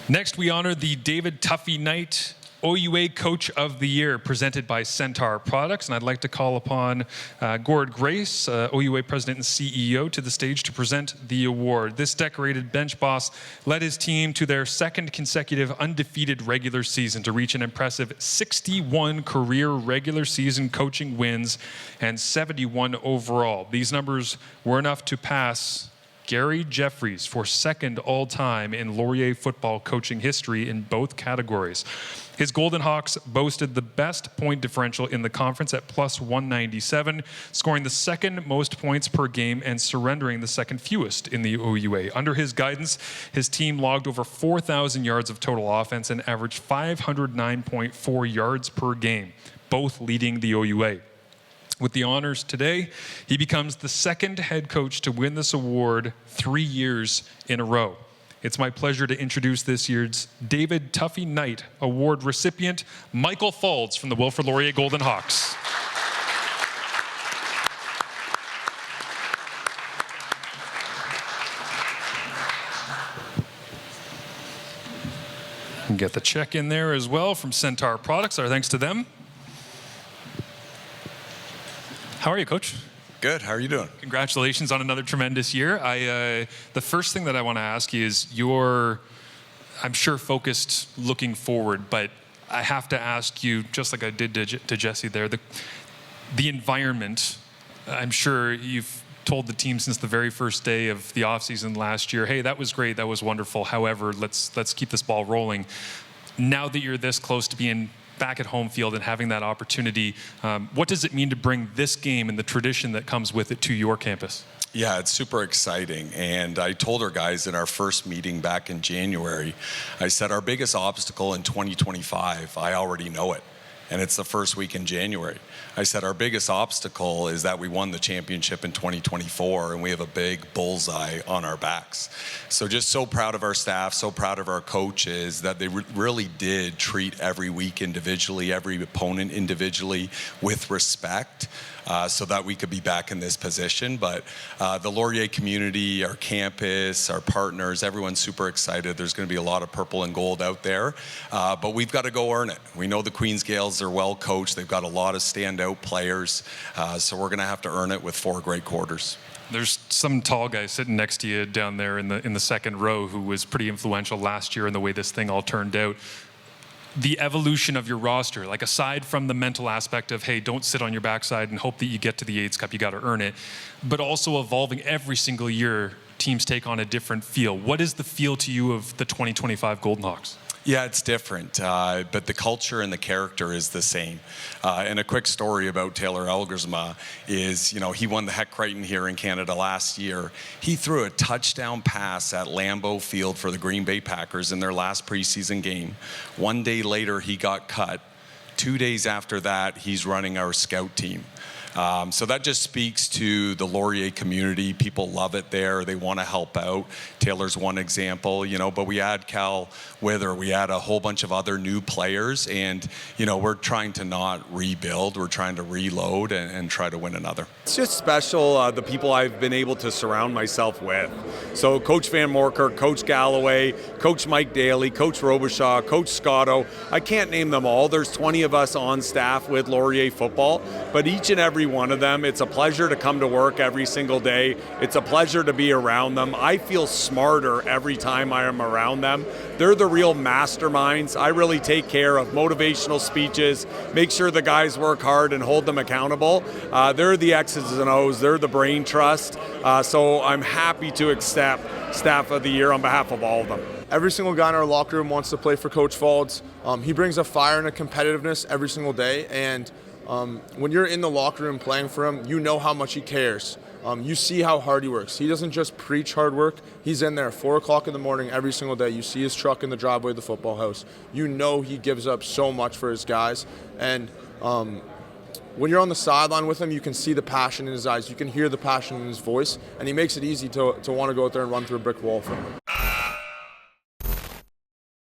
Next, we honor the David Tuffy Knight OUA Coach of the Year, presented by Centaur Products. And I'd like to call upon Gord Grace, OUA President and CEO, to the stage to present the award. This decorated bench boss led his team to their second consecutive undefeated regular season to reach an impressive 61 career regular season coaching wins and 71 overall. These numbers were enough to pass Gary Jeffries for second all-time in Laurier Football coaching history in both categories. His Golden Hawks boasted the best point differential in the conference at plus 197, scoring the second most points per game and surrendering the second fewest in the OUA. Under his guidance, his team logged over 4,000 yards of total offense and averaged 509.4 yards per game, both leading the OUA. With the honors today, he becomes the second head coach to win this award 3 years in a row. It's my pleasure to introduce this year's David Tuffy Knight Award recipient, Michael Faulds from the Wilfrid Laurier Golden Hawks. And get the check in there as well from Centaur Products. Our thanks to them. How are you, Coach? Good. How are you doing? Congratulations on another tremendous year. The first thing that I want to ask you is you're, I'm sure, focused looking forward, but I have to ask you, just like I did to Jesse there, the environment. I'm sure you've told the team since the very first day of the offseason last year, hey, that was great, that was wonderful. However, let's keep this ball rolling. Now that you're this close to being back at home field and having that opportunity, what does it mean to bring this game and the tradition that comes with it to your campus? Yeah, it's super exciting. And I told our guys in our first meeting back in January, I said our biggest obstacle in 2025, I already know it. And it's the first week in January. I said our biggest obstacle is that we won the championship in 2024 and we have a big bullseye on our backs. So just so proud of our staff, so proud of our coaches that they really did treat every week individually, every opponent individually with respect, so that we could be back in this position. But the Laurier community, our campus, our partners, everyone's super excited. There's going to be a lot of purple and gold out there, but we've got to go earn it. We know the Queens Gales are well coached. They've got a lot of standout players, so we're going to have to earn it with 4 great quarters. There's some tall guy sitting next to you down there in the second row who was pretty influential last year in the way this thing all turned out. The evolution of your roster, like aside from the mental aspect of, hey, don't sit on your backside and hope that you get to the AIDS Cup, you got to earn it, but also evolving every single year, teams take on a different feel. What is the feel to you of the 2025 Golden Hawks? Yeah, it's different, but the culture and the character is the same. And a quick story about Taylor Elgersma is, he won the Heck Crichton here in Canada last year. He threw a touchdown pass at Lambeau Field for the Green Bay Packers in their last preseason game. 1 day later, he got cut. 2 days after that, he's running our scout team. So that just speaks to the Laurier community. People love it there. They want to help out. Taylor's one example, but we add Cal Wither. We add a whole bunch of other new players. And, we're trying to not rebuild. We're trying to reload and try to win another. It's just special, the people I've been able to surround myself with. So Coach Van Morker, Coach Galloway, Coach Mike Daly, Coach Robichaud, Coach Scotto. I can't name them all. There's 20 of us on staff with Laurier Football, but each and every one of them, it's a pleasure to come to work every single day. It's a pleasure to be around them. I feel smarter every time I am around them. They're the real masterminds. I really take care of motivational speeches, make sure the guys work hard and hold them accountable. They're the X's and O's. They're the brain trust. So I'm happy to accept Staff of the Year on behalf of all of them. Every single guy in our locker room wants to play for Coach Faulds. He brings a fire and a competitiveness every single day, and when you're in the locker room playing for him, you know how much he cares. You see how hard he works. He doesn't just preach hard work. He's in there 4 o'clock in the morning every single day. You see his truck in the driveway of the football house. You know he gives up so much for his guys. And when you're on the sideline with him, you can see the passion in his eyes. You can hear the passion in his voice. And he makes it easy to want to go out there and run through a brick wall for him.